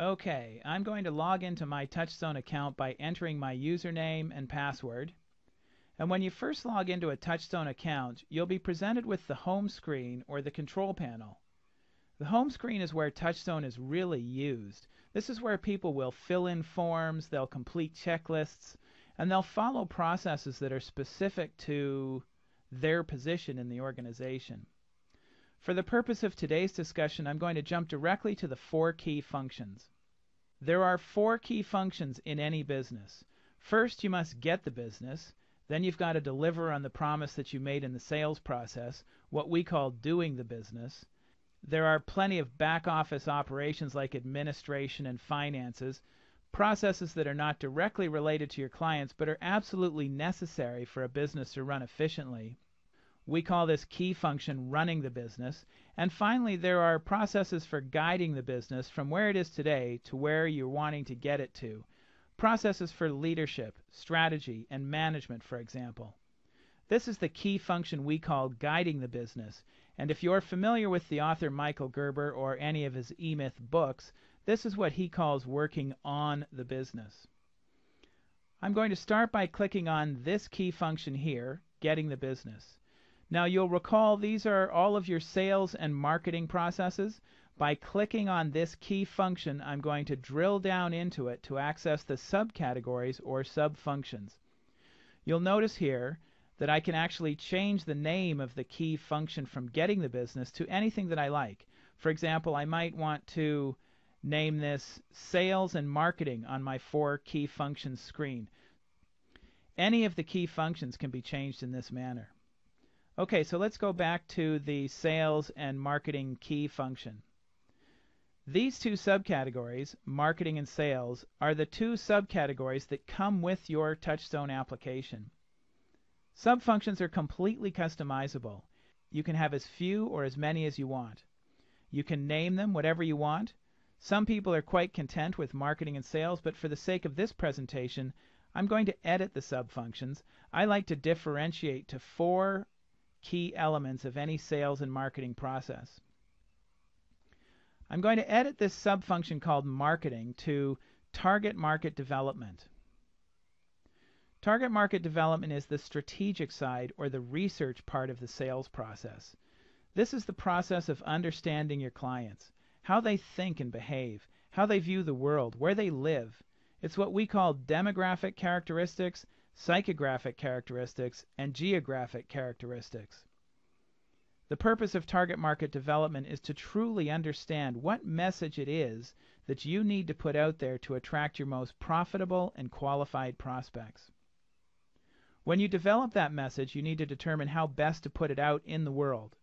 Okay, I'm going to log into my TouchStone account by entering my username and password. And when you first log into a TouchStone account, you'll be presented with the home screen or the control panel. The home screen is where TouchStone is really used. This is where people will fill in forms, they'll complete checklists, and they'll follow processes that are specific to their position in the organization. For the purpose of today's discussion, I'm going to jump directly to the 4 key functions. There are 4 key functions in any business. First, you must get the business. Then you've got to deliver on the promise that you made in the sales process, what we call doing the business. There are plenty of back office operations like administration and finances, processes that are not directly related to your clients but are absolutely necessary for a business to run efficiently. We call this key function running the business. And finally, there are processes for guiding the business from where it is today to where you're wanting to get it to. Processes for leadership, strategy, and management, for example. This is the key function we call guiding the business. And if you're familiar with the author Michael Gerber or any of his E-Myth books, this is what he calls working on the business. I'm going to start by clicking on this key function here, getting the business. Now you'll recall these are all of your sales and marketing processes. By clicking on this key function, I'm going to drill down into it to access the subcategories or subfunctions. You'll notice here that I can actually change the name of the key function from getting the business to anything that I like. For example, I might want to name this sales and marketing on my 4 key functions screen. Any of the key functions can be changed in this manner. Okay, so let's go back to the sales and marketing key function. These 2 subcategories, marketing and sales, are the 2 subcategories that come with your TouchStone application. Subfunctions are completely customizable. You can have as few or as many as you want. You can name them whatever you want. Some people are quite content with marketing and sales, but for the sake of this presentation, I'm going to edit the subfunctions. I like to differentiate to 4 key elements of any sales and marketing process. I'm going to edit this subfunction called marketing to target market development. Target market development is the strategic side or the research part of the sales process. This is the process of understanding your clients, how they think and behave, how they view the world, where they live. It's what we call demographic characteristics, psychographic characteristics, and geographic characteristics. The purpose of target market development is to truly understand what message it is that you need to put out there to attract your most profitable and qualified prospects. When you develop that message, you need to determine how best to put it out in the world.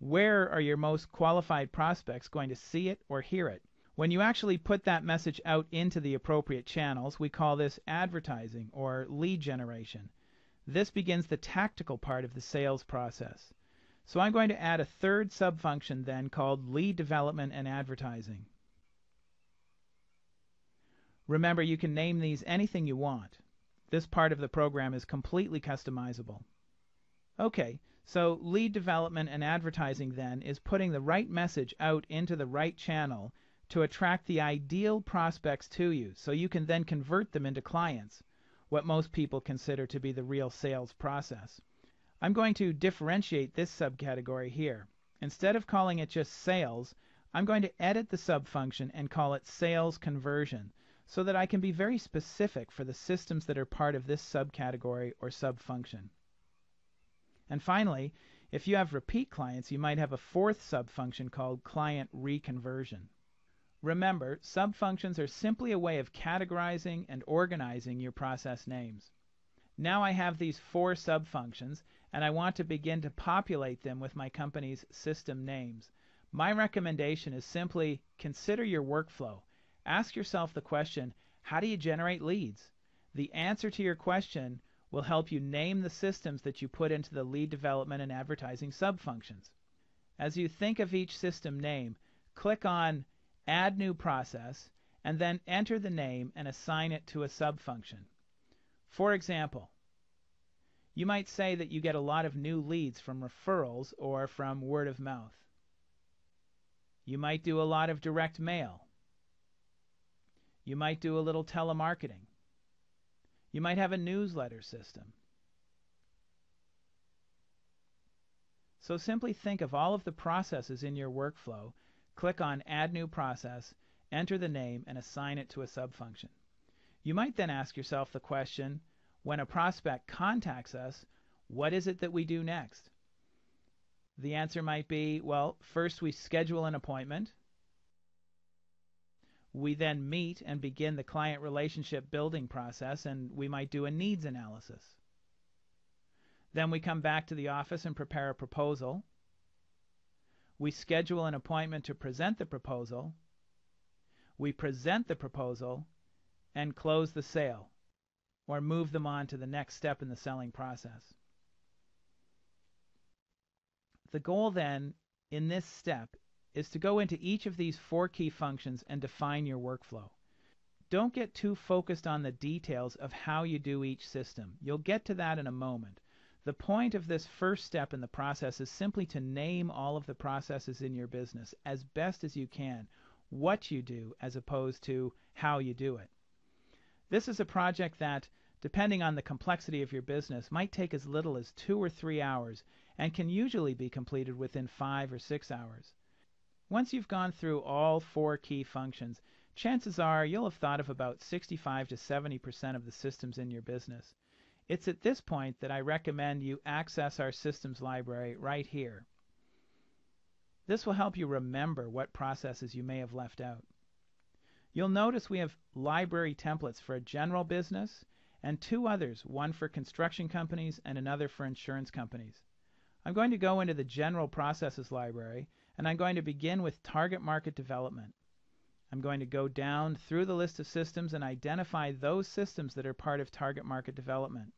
Where are your most qualified prospects going to see it or hear it? When you actually put that message out into the appropriate channels, we call this advertising or lead generation. This begins the tactical part of the sales process. So I'm going to add a 3rd subfunction then called lead development and advertising. Remember, you can name these anything you want. This part of the program is completely customizable. Okay, so lead development and advertising then is putting the right message out into the right channel to attract the ideal prospects to you, so you can then convert them into clients, what most people consider to be the real sales process. I'm going to differentiate this subcategory here. Instead of calling it just sales, I'm going to edit the subfunction and call it sales conversion, so that I can be very specific for the systems that are part of this subcategory or subfunction. And finally, if you have repeat clients, you might have a 4th subfunction called client reconversion. Remember, subfunctions are simply a way of categorizing and organizing your process names. Now I have these 4 subfunctions, and I want to begin to populate them with my company's system names. My recommendation is simply consider your workflow. Ask yourself the question, how do you generate leads? The answer to your question will help you name the systems that you put into the lead development and advertising subfunctions. As you think of each system name, click on Add New Process, and then enter the name and assign it to a subfunction. For example, you might say that you get a lot of new leads from referrals or from word of mouth. You might do a lot of direct mail. You might do a little telemarketing. You might have a newsletter system. So simply think of all of the processes in your workflow, click on Add New Process, enter the name, and assign it to a subfunction. You might then ask yourself the question, when a prospect contacts us, what is it that we do next? The answer might be, well, first we schedule an appointment. We then meet and begin the client relationship building process, and we might do a needs analysis. Then we come back to the office and prepare a proposal. We schedule an appointment to present the proposal. We present the proposal and close the sale, or move them on to the next step in the selling process. The goal then in this step is to go into each of these 4 key functions and define your workflow. Don't get too focused on the details of how you do each system. You'll get to that in a moment. The point of this first step in the process is simply to name all of the processes in your business as best as you can, what you do as opposed to how you do it. This is a project that, depending on the complexity of your business, might take as little as 2 or 3 hours and can usually be completed within 5 or 6 hours. Once you've gone through all 4 key functions, chances are you'll have thought of about 65 to 70% of the systems in your business. It's at this point that I recommend you access our systems library right here. This will help you remember what processes you may have left out. You'll notice we have library templates for a general business and 2 others, one for construction companies and another for insurance companies. I'm going to go into the General Processes library, and I'm going to begin with Target Market Development. I'm going to go down through the list of systems and identify those systems that are part of Target Market Development.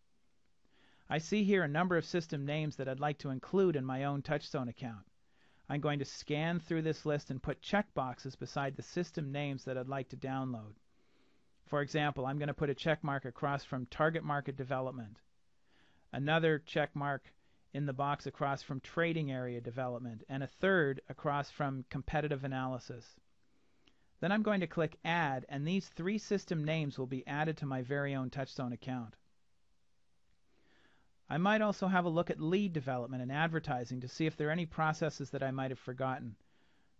I see here a number of system names that I'd like to include in my own TouchStone account. I'm going to scan through this list and put checkboxes beside the system names that I'd like to download. For example, I'm going to put a check mark across from Target Market Development, another check mark in the box across from Trading Area Development, and a third across from Competitive Analysis. Then I'm going to click Add, and these 3 system names will be added to my very own TouchStone account. I might also have a look at lead development and advertising to see if there are any processes that I might have forgotten.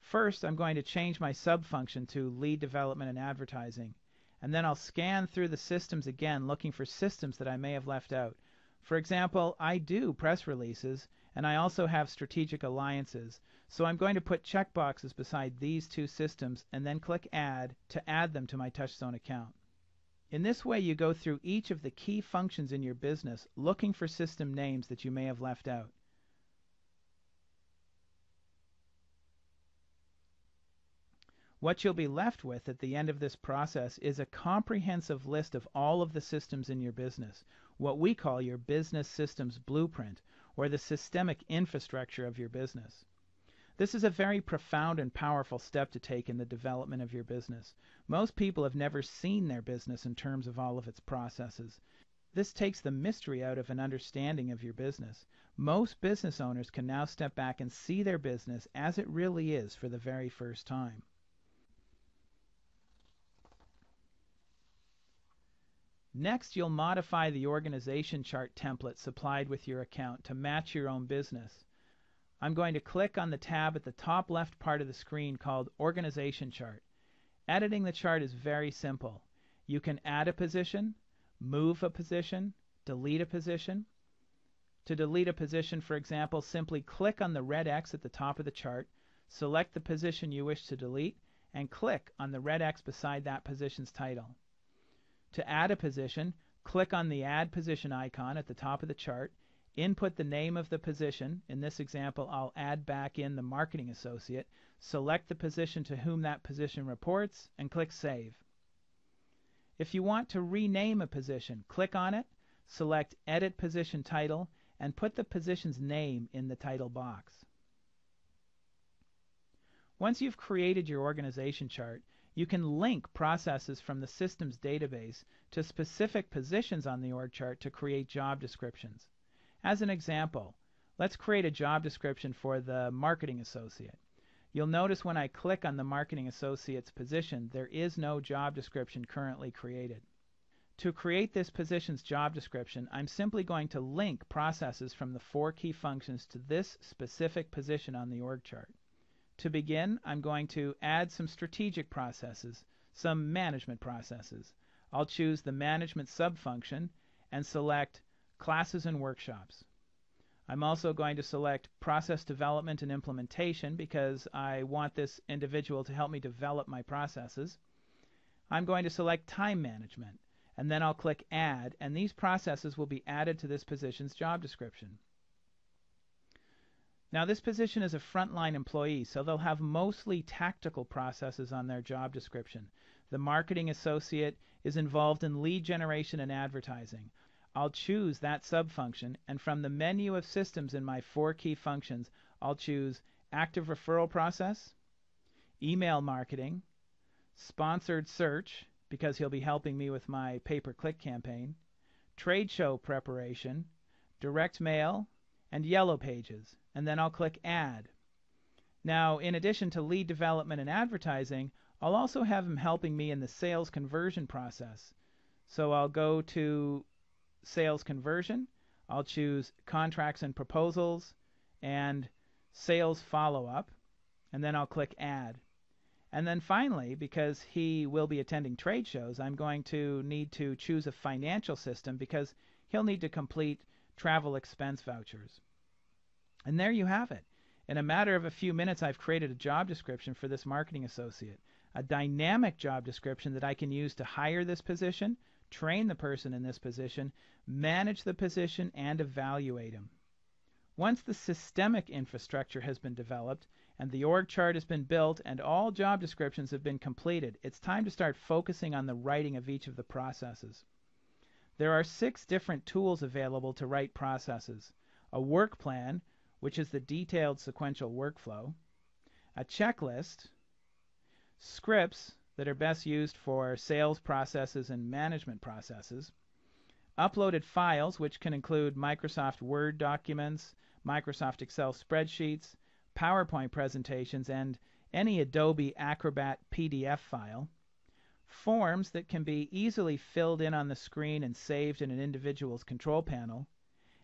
First, I'm going to change my subfunction to lead development and advertising, and then I'll scan through the systems again looking for systems that I may have left out. For example, I do press releases, and I also have strategic alliances, so I'm going to put checkboxes beside these 2 systems and then click Add to add them to my TouchStone account. In this way, you go through each of the key functions in your business looking for system names that you may have left out. What you'll be left with at the end of this process is a comprehensive list of all of the systems in your business, what we call your business systems blueprint, or the systemic infrastructure of your business. This is a very profound and powerful step to take in the development of your business. Most people have never seen their business in terms of all of its processes. This takes the mystery out of an understanding of your business. Most business owners can now step back and see their business as it really is for the very first time. Next, you'll modify the organization chart template supplied with your account to match your own business. I'm going to click on the tab at the top left part of the screen called Organization Chart. Editing the chart is very simple. You can add a position, move a position, delete a position. To delete a position, for example, simply click on the red X at the top of the chart, select the position you wish to delete, and click on the red X beside that position's title. To add a position, click on the Add Position icon at the top of the chart, input the name of the position. In this example, I'll add back in the marketing associate, select the position to whom that position reports, and click Save. If you want to rename a position, click on it, select Edit Position Title, and put the position's name in the title box. Once you've created your organization chart, you can link processes from the systems database to specific positions on the org chart to create job descriptions. As an example, let's create a job description for the marketing associate. You'll notice when I click on the Marketing Associate's position, there is no job description currently created. To create this position's job description, I'm simply going to link processes from the 4 key functions to this specific position on the org chart. To begin, I'm going to add some strategic processes, some management processes. I'll choose the Management subfunction and select Classes and Workshops. I'm also going to select Process Development and Implementation because I want this individual to help me develop my processes. I'm going to select Time Management, and then I'll click Add, and these processes will be added to this position's job description. Now, this position is a frontline employee, so they'll have mostly tactical processes on their job description. The Marketing Associate is involved in lead generation and advertising. I'll choose that subfunction, and from the menu of systems in my 4 key functions, I'll choose Active Referral Process, Email Marketing, Sponsored Search, because he'll be helping me with my pay-per-click campaign, Trade Show Preparation, Direct Mail, and Yellow Pages, and then I'll click Add. Now, in addition to lead development and advertising, I'll also have him helping me in the sales conversion process. So I'll go to Sales Conversion, I'll choose Contracts and Proposals, and Sales Follow-up, and then I'll click Add. And then finally, because he will be attending trade shows, I'm going to need to choose a financial system because he'll need to complete travel expense vouchers. And there you have it. In a matter of a few minutes, I've created a job description for this marketing associate, a dynamic job description that I can use to hire this position, train the person in this position, manage the position, and evaluate him. Once the systemic infrastructure has been developed, and the org chart has been built, and all job descriptions have been completed, it's time to start focusing on the writing of each of the processes. There are 6 different tools available to write processes: a work plan, which is the detailed sequential workflow, a checklist, scripts that are best used for sales processes and management processes, uploaded files, which can include Microsoft Word documents, Microsoft Excel spreadsheets, PowerPoint presentations, and any Adobe Acrobat PDF file, forms that can be easily filled in on the screen and saved in an individual's control panel,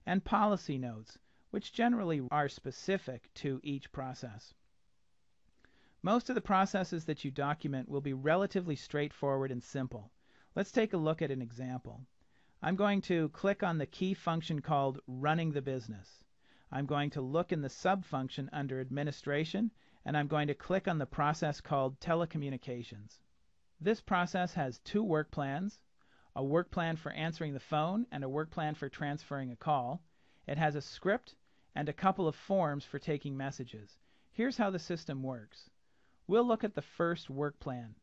and policy notes, which generally are specific to each process. Most of the processes that you document will be relatively straightforward and simple. Let's take a look at an example. I'm going to click on the key function called Running the Business. I'm going to look in the subfunction under Administration, and I'm going to click on the process called Telecommunications. This process has 2 work plans, a work plan for answering the phone and a work plan for transferring a call. It has a script and a couple of forms for taking messages. Here's how the system works. We'll look at the first work plan.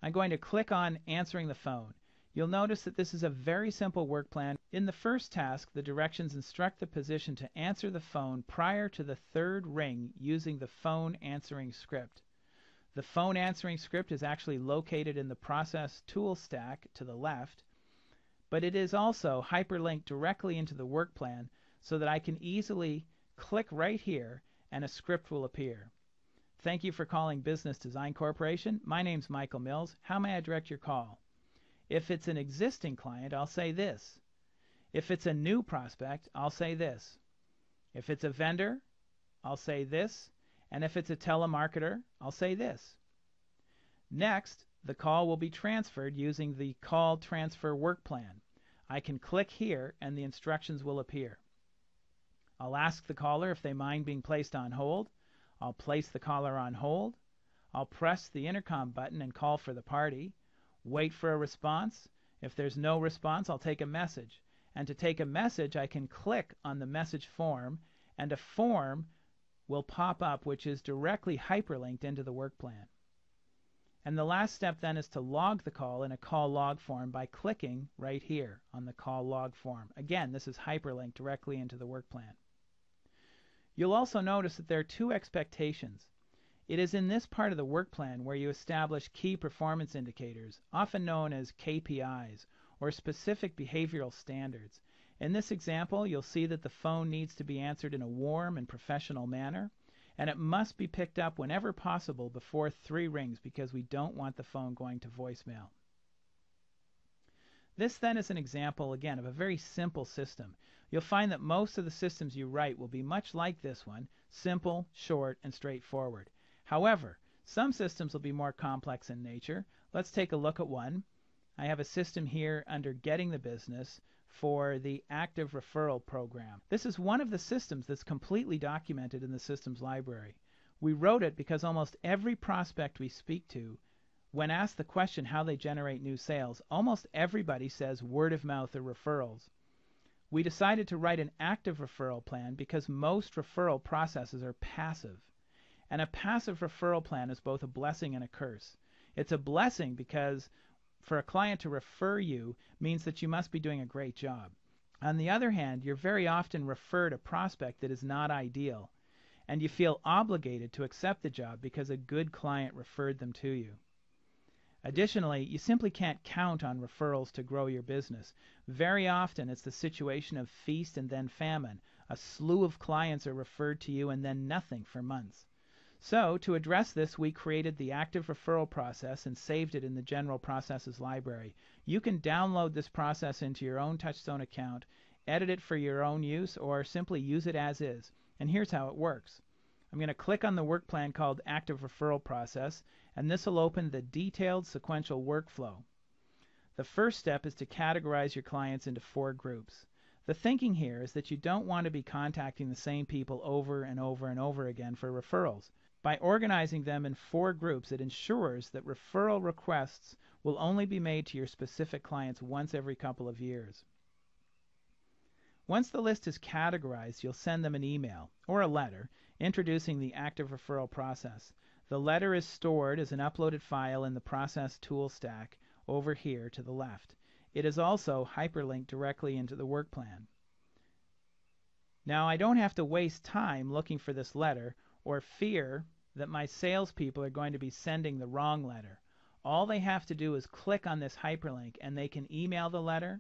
I'm going to click on Answering the Phone. You'll notice that this is a very simple work plan. In the first task, the directions instruct the position to answer the phone prior to the 3rd ring using the phone answering script. The phone answering script is actually located in the process tool stack to the left, but it is also hyperlinked directly into the work plan so that I can easily click right here and a script will appear. Thank you for calling Business Design Corporation. My name's Michael Mills. How may I direct your call? If it's an existing client, I'll say this. If it's a new prospect, I'll say this. If it's a vendor, I'll say this. And if it's a telemarketer, I'll say this. Next, the call will be transferred using the Call Transfer Work Plan. I can click here and the instructions will appear. I'll ask the caller if they mind being placed on hold. I'll place the caller on hold. I'll press the intercom button and call for the party. Wait for a response. If there's no response, I'll take a message. And to take a message, I can click on the message form, and a form will pop up which is directly hyperlinked into the work plan. And the last step then is to log the call in a call log form by clicking right here on the call log form. Again, this is hyperlinked directly into the work plan. You'll also notice that there are 2 expectations. It is in this part of the work plan where you establish key performance indicators, often known as KPIs, or specific behavioral standards. In this example, you'll see that the phone needs to be answered in a warm and professional manner. and it must be picked up whenever possible before 3 rings because we don't want the phone going to voicemail. This then is an example, again, of a very simple system. You'll find that most of the systems you write will be much like this one, simple, short, and straightforward. However, some systems will be more complex in nature. Let's take a look at one. I have a system here under Getting the Business for the Active Referral Program. This is one of the systems that's completely documented in the systems library. We wrote it because almost every prospect we speak to, when asked the question how they generate new sales, almost everybody says word of mouth or referrals. We decided to write an active referral plan because most referral processes are passive. And a passive referral plan is both a blessing and a curse. It's a blessing because for a client to refer you means that you must be doing a great job. On the other hand, you're very often referred a prospect that is not ideal, and you feel obligated to accept the job because a good client referred them to you. Additionally, you simply can't count on referrals to grow your business. Very often it's the situation of feast and then famine. A slew of clients are referred to you and then nothing for months. So, to address this, we created the active referral process and saved it in the General Processes library. You can download this process into your own TouchStone account, edit it for your own use, or simply use it as is. And here's how it works. I'm going to click on the work plan called Active Referral Process, and this will open the detailed sequential workflow. The first step is to categorize your clients into 4 groups. The thinking here is that you don't want to be contacting the same people over and over and over again for referrals. By organizing them in 4 groups, it ensures that referral requests will only be made to your specific clients once every couple of years. Once the list is categorized, you'll send them an email or a letter introducing the active referral process. The letter is stored as an uploaded file in the process tool stack over here to the left. It is also hyperlinked directly into the work plan. Now, I don't have to waste time looking for this letter or fear that my salespeople are going to be sending the wrong letter. All they have to do is click on this hyperlink and they can email the letter,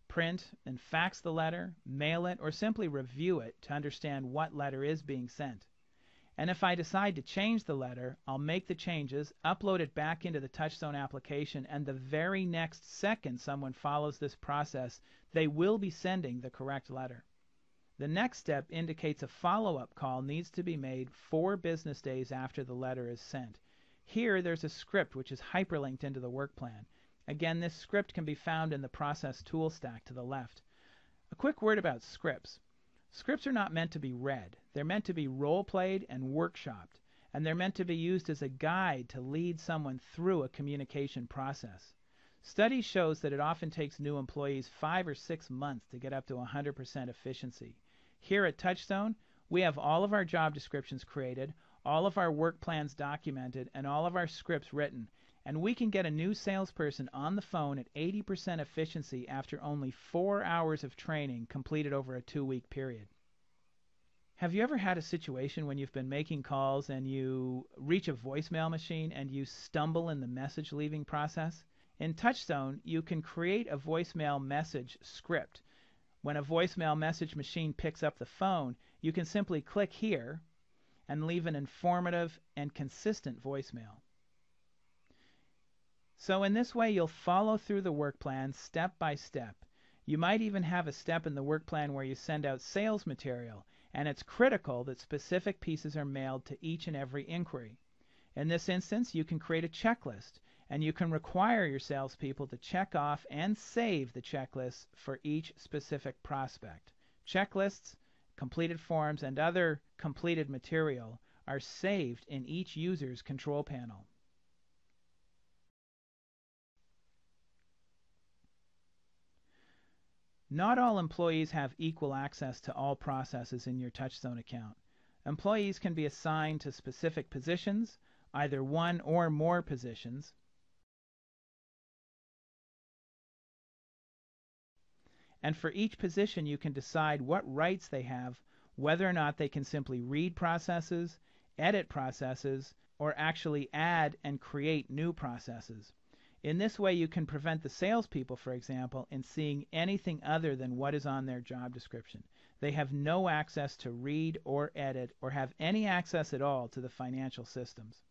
print and fax the letter, mail it, or simply review it to understand what letter is being sent. And if I decide to change the letter, I'll make the changes, upload it back into the TouchStone application, and the very next second someone follows this process, they will be sending the correct letter. The next step indicates a follow-up call needs to be made 4 business days after the letter is sent. Here there's a script which is hyperlinked into the work plan. Again, this script can be found in the process tool stack to the left. A quick word about scripts. Scripts are not meant to be read. They're meant to be role-played and workshopped, and they're meant to be used as a guide to lead someone through a communication process. Study shows that it often takes new employees 5 or 6 months to get up to 100% efficiency. Here at TouchStone, we have all of our job descriptions created, all of our work plans documented, and all of our scripts written, and we can get a new salesperson on the phone at 80% efficiency after only 4 hours of training completed over a 2-week period. Have you ever had a situation when you've been making calls and you reach a voicemail machine and you stumble in the message leaving process? In TouchStone, you can create a voicemail message script. When a voicemail message machine picks up the phone, you can simply click here and leave an informative and consistent voicemail. So in this way, you'll follow through the work plan step by step. You might even have a step in the work plan where you send out sales material, and it's critical that specific pieces are mailed to each and every inquiry. In this instance, you can create a checklist, and you can require your salespeople to check off and save the checklists for each specific prospect. Checklists, completed forms, and other completed material are saved in each user's control panel. Not all employees have equal access to all processes in your TouchStone account. Employees can be assigned to specific positions, either one or more positions, and for each position you can decide what rights they have, whether or not they can simply read processes, edit processes, or actually add and create new processes. In this way you can prevent the salespeople, for example, in seeing anything other than what is on their job description. they have no access to read or edit or have any access at all to the financial systems.